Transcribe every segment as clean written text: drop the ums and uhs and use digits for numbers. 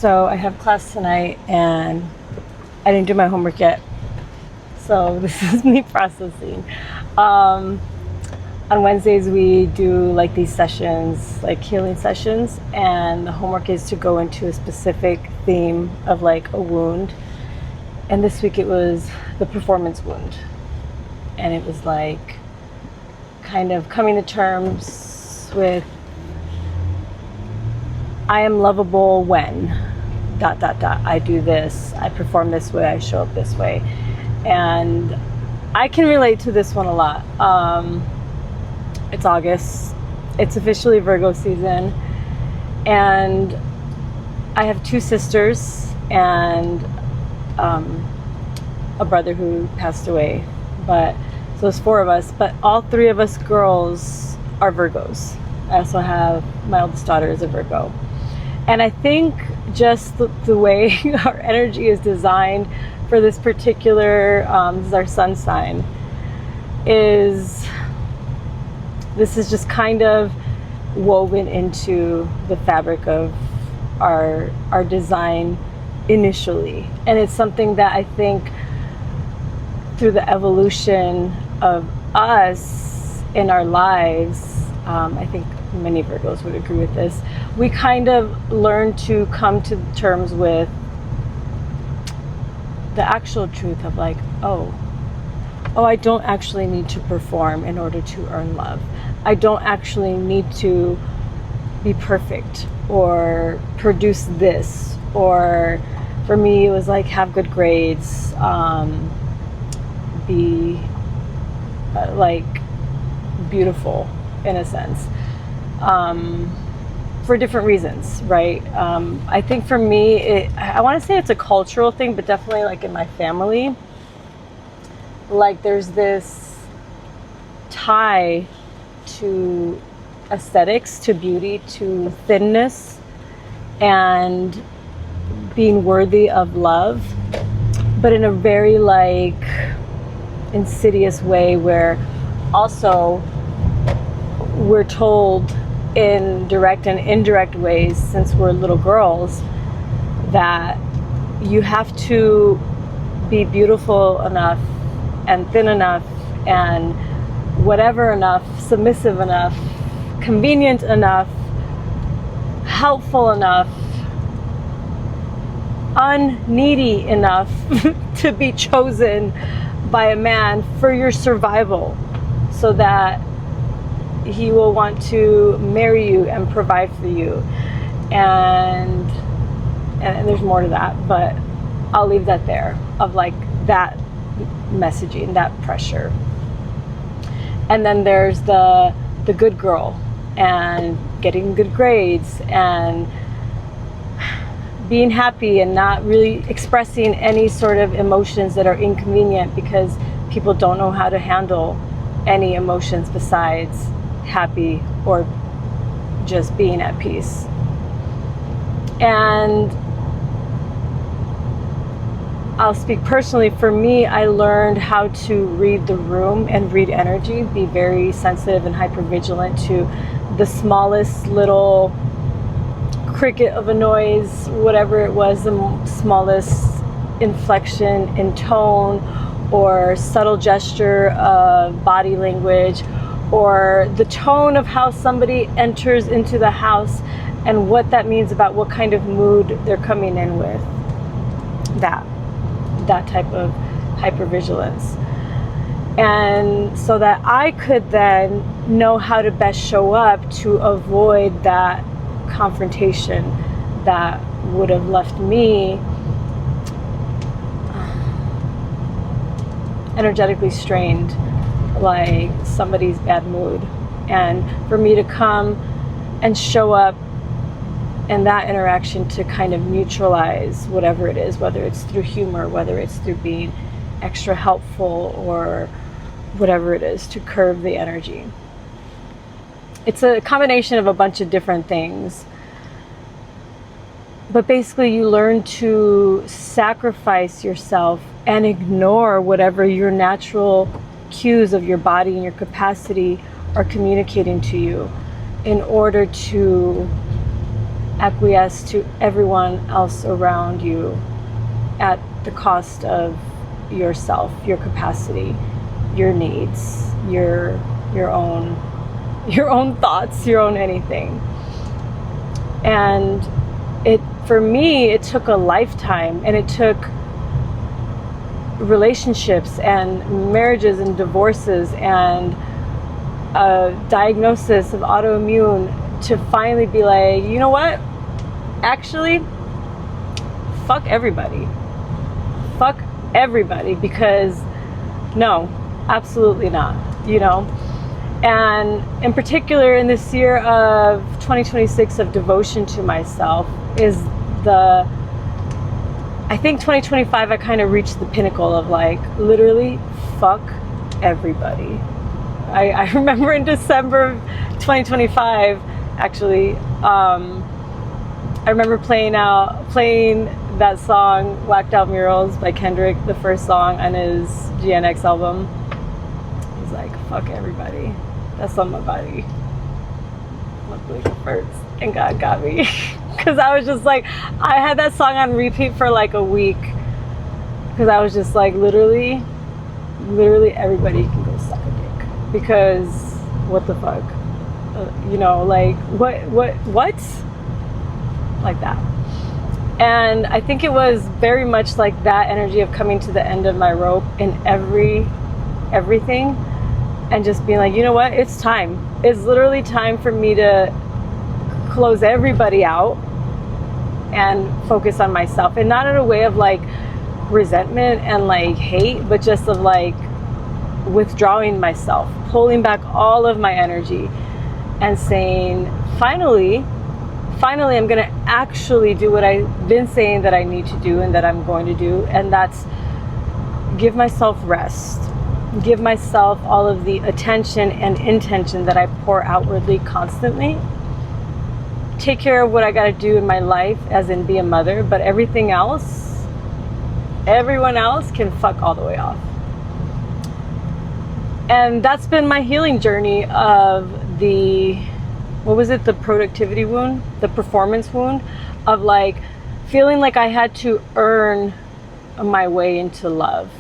So I have class tonight and I didn't do my homework yet. So this is me processing. Um, on Wednesdays we do like these sessions, like healing sessions, and the homework is to go into a specific theme of like a wound. And this week it was the performance wound. And it was like kind of coming to terms with I am lovable when I do this, I perform this way, I show up this way. And I can relate to this one a lot. It's August, it's officially Virgo season, and I have two sisters and a brother who passed away. But so there's four of us, but all three of us girls are Virgos. I also have my oldest daughter is a Virgo. And I think just the way our energy is designed for this particular, this is our sun sign, this is just kind of woven into the fabric of our design initially. And it's something that I think through the evolution of us in our lives, I think many Virgos would agree with this, we kind of learn to come to terms with the actual truth of like, oh, I don't actually need to perform in order to earn love. I don't actually need to be perfect or produce this. Or for me, it was like have good grades, be like beautiful in a sense. For different reasons, right? I think for me, I want to say it's a cultural thing, but definitely like in my family, like there's this tie to aesthetics, to beauty, to thinness, and being worthy of love, but in a very like insidious way where also we're told in direct and indirect ways since we're little girls that you have to be beautiful enough and thin enough and whatever enough, submissive enough, convenient enough, helpful enough, unneedy enough to be chosen by a man for your survival so that he will want to marry you and provide for you. And there's more to that, but I'll leave that there, of like that messaging, that pressure. And then there's the good girl and getting good grades and being happy and not really expressing any sort of emotions that are inconvenient because people don't know how to handle any emotions besides happy or just being at peace. And I'll speak personally, for me, I learned how to read the room and read energy, be very sensitive and hypervigilant to the smallest little cricket of a noise, whatever it was, the smallest inflection in tone or subtle gesture of body language, or the tone of how somebody enters into the house and what that means about what kind of mood they're coming in with. That type of hypervigilance. And so that I could then know how to best show up to avoid that confrontation that would have left me energetically strained, like somebody's bad mood. And for me to come and show up in that interaction to kind of neutralize whatever it is, whether it's through humor, whether it's through being extra helpful, or whatever it is, to curve the energy. It's a combination of a bunch of different things. But basically you learn to sacrifice yourself and ignore whatever your natural cues of your body and your capacity are communicating to you in order to acquiesce to everyone else around you at the cost of yourself, your capacity, your needs, your own thoughts, your own anything. And for me, it took a lifetime, and it took relationships and marriages and divorces and a diagnosis of autoimmune to finally be like, you know what? Actually, fuck everybody. Fuck everybody, because no, absolutely not, you know? And in particular, in this year of 2026 of devotion to myself is I think 2025, I kind of reached the pinnacle of like, literally, fuck everybody. I remember in December of 2025, actually, I remember playing that song, Whacked Out Murals by Kendrick, the first song on his GNX album. He's like, fuck everybody. That's on my body. Luckily it hurts, and God got me. Because I was just like, I had that song on repeat for like a week. Because I was just like, literally everybody can go suck a dick. Because what the fuck? You know, like, what? Like that. And I think it was very much like that energy of coming to the end of my rope in everything. And just being like, you know what? It's time. It's literally time for me to close everybody out and focus on myself. And not in a way of like resentment and like hate, but just of like withdrawing myself, pulling back all of my energy and saying, finally, I'm going to actually do what I've been saying that I need to do and that I'm going to do. And that's give myself rest. Give myself all of the attention and intention that I pour outwardly constantly. Take care of what I got to do in my life, as in be a mother, but everything else, everyone else can fuck all the way off. And that's been my healing journey of the productivity wound, the performance wound of like feeling like I had to earn my way into love.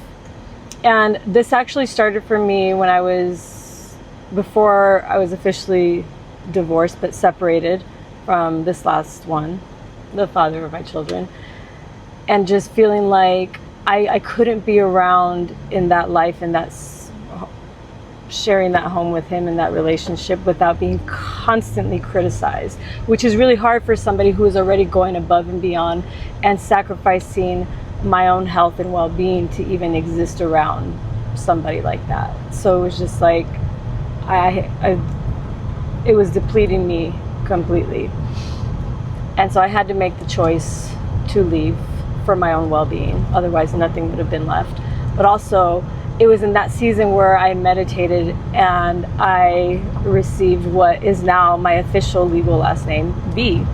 And this actually started for me when before I was officially divorced, but separated from this last one, the father of my children. And just feeling like I couldn't be around in that life and sharing that home with him in that relationship without being constantly criticized, which is really hard for somebody who is already going above and beyond and sacrificing my own health and well-being to even exist around somebody like that. So it was just like it was depleting me completely. And so I had to make the choice to leave for my own well-being. Otherwise nothing would have been left. But also it was in that season where I meditated and I received what is now my official legal last name, V.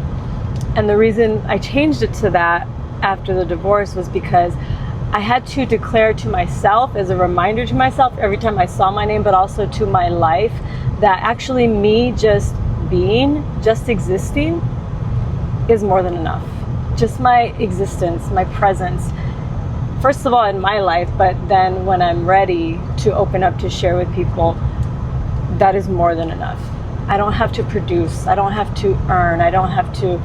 And the reason I changed it to that after the divorce was because I had to declare to myself, as a reminder to myself every time I saw my name, but also to my life, that actually me just being, just existing is more than enough. Just my existence, my presence, first of all in my life, but then when I'm ready to open up to share with people, that is more than enough. I don't have to produce, I don't have to earn, I don't have to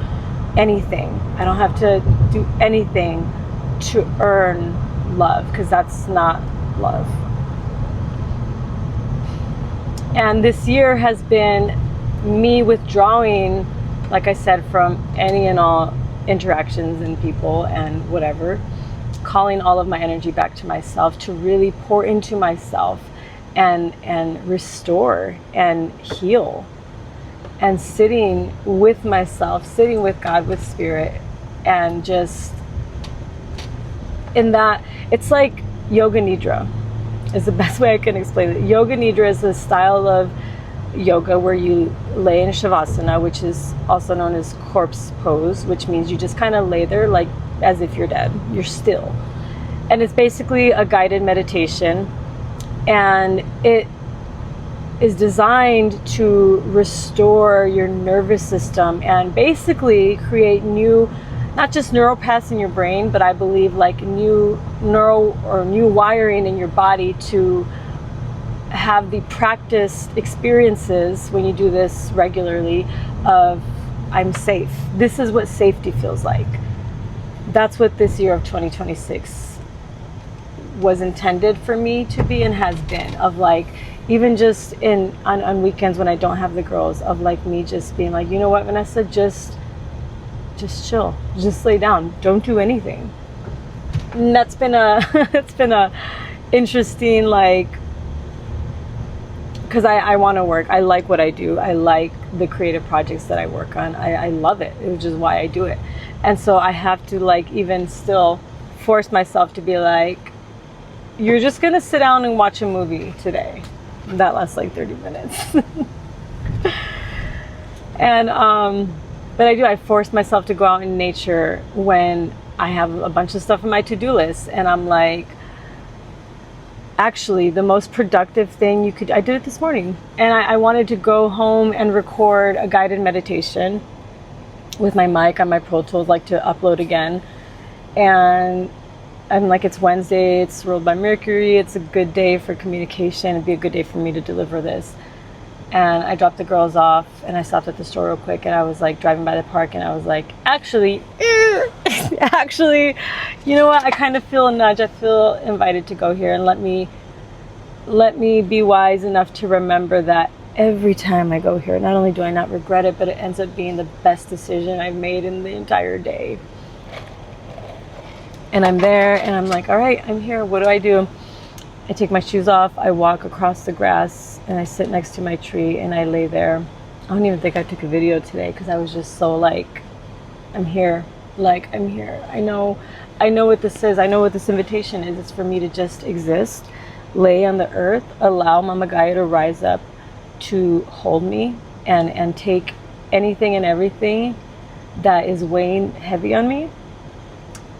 anything. I don't have to do anything to earn love, because that's not love. And this year has been me withdrawing, like I said, from any and all interactions and people and whatever, calling all of my energy back to myself to really pour into myself and restore and heal. And sitting with myself, sitting with God, with spirit, and just in that, it's like yoga nidra is the best way I can explain it. Yoga nidra is a style of yoga where you lay in shavasana, which is also known as corpse pose, which means you just kind of lay there like as if you're dead. You're still. And it's basically a guided meditation. And is designed to restore your nervous system and basically create new, not just neural paths in your brain, but I believe like new neural or new wiring in your body to have the practiced experiences when you do this regularly of I'm safe. This is what safety feels like. That's what this year of 2026 was intended for me to be and has been, of like, even just on weekends when I don't have the girls, of like me just being like, you know what, Vanessa, just chill, just lay down, don't do anything. And that's been it's been a interesting, like, because I want to work. I like what I do. I like the creative projects that I work on. I love it, which is why I do it. And so I have to like even still force myself to be like, you're just gonna sit down and watch a movie today. That lasts like 30 minutes. And but I force myself to go out in nature when I have a bunch of stuff on my to-do list, and I'm like, actually the most productive thing you could, I did it this morning, and I wanted to go home and record a guided meditation with my mic on my Pro Tools, like to upload again. And I'm like, it's Wednesday, it's ruled by Mercury, it's a good day for communication, it'd be a good day for me to deliver this. And I dropped the girls off and I stopped at the store real quick, and I was like driving by the park, and I was like, actually, you know what? I kind of feel a nudge. I feel invited to go here, and let me be wise enough to remember that every time I go here, not only do I not regret it, but it ends up being the best decision I've made in the entire day. And I'm there, and I'm like, all right, I'm here. What do? I take my shoes off, I walk across the grass, and I sit next to my tree, and I lay there. I don't even think I took a video today because I was just so like, I'm here. Like, I'm here. I know what this is. I know what this invitation is. It's for me to just exist, lay on the earth, allow Mama Gaia to rise up to hold me and take anything and everything that is weighing heavy on me,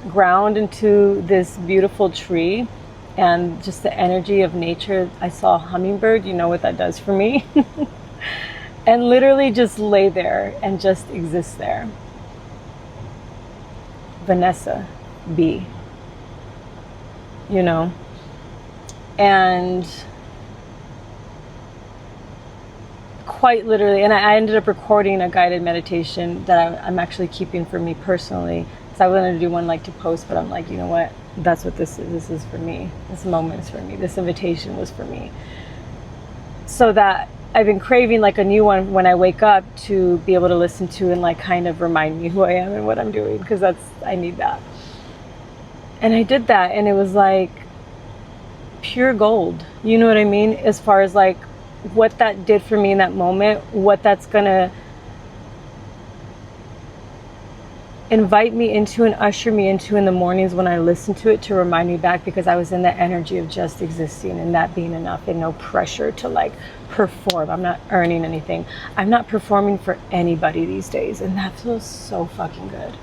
ground into this beautiful tree and just the energy of nature. I saw a hummingbird, you know what that does for me. And literally just lay there and just exist there. Vanessa B, you know. And quite literally, and I ended up recording a guided meditation that I'm actually keeping for me personally. So I wanted to do one like to post, but I'm like, you know what? That's what this is. This is for me. This moment is for me. This invitation was for me. So that I've been craving like a new one when I wake up to be able to listen to and like kind of remind me who I am and what I'm doing, because I need that. And I did that, and it was like pure gold. You know what I mean? As far as like what that did for me in that moment, what that's gonna invite me into and usher me into in the mornings when I listen to it, to remind me back, because I was in the energy of just existing and that being enough, and no pressure to like perform. I'm not earning anything. I'm not performing for anybody these days, and that feels so fucking good.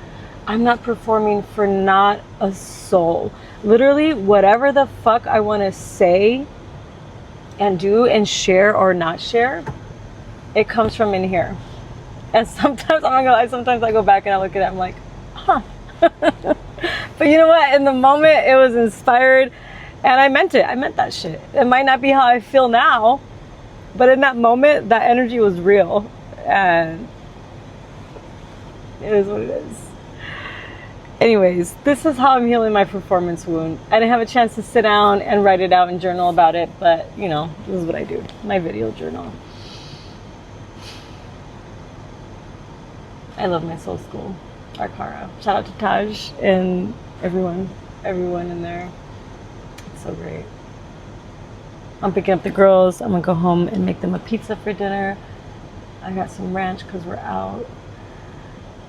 I'm not performing for not a soul. Literally, whatever the fuck I want to say and do and share or not share, it comes from in here. And sometimes, I'm not gonna lie, sometimes I go back and I look at it, I'm like, huh. But you know what? In the moment, it was inspired, and I meant it. I meant that shit. It might not be how I feel now, but in that moment, that energy was real, and it is what it is. Anyways, this is how I'm healing my performance wound. I didn't have a chance to sit down and write it out and journal about it, but you know, this is what I do. My video journal. I love my soul school, Arkara. Shout out to Taj and everyone in there. It's so great. I'm picking up the girls. I'm gonna go home and make them a pizza for dinner. I got some ranch because we're out.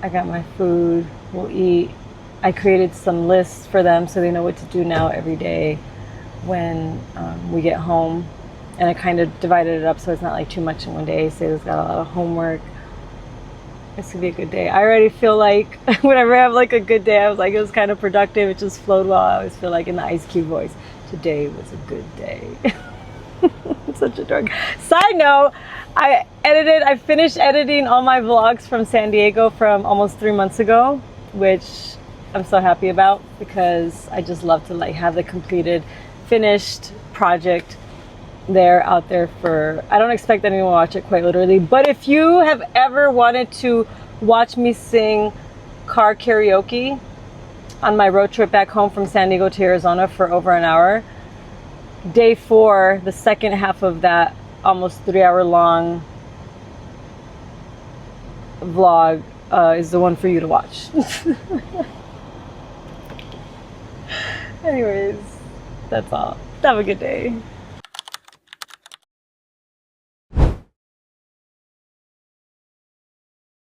I got my food. We'll eat. I created some lists for them so they know what to do now every day when we get home. And I kind of divided it up so it's not like too much in one day. Sayla's got a lot of homework. It's gonna be a good day. I already feel like whenever I have like a good day, I was like, it was kind of productive. It just flowed well. I always feel like in the Ice Cube voice, today was a good day. Such a dork. Side note, I finished editing all my vlogs from San Diego from almost 3 months ago, which I'm so happy about because I just love to like have the completed, finished project there out there for, I don't expect anyone to watch it quite literally, but if you have ever wanted to watch me sing car karaoke on my road trip back home from San Diego to Arizona for over an hour, day 4, the second half of that almost 3-hour long vlog is the one for you to watch. Anyways, that's all. Have a good day.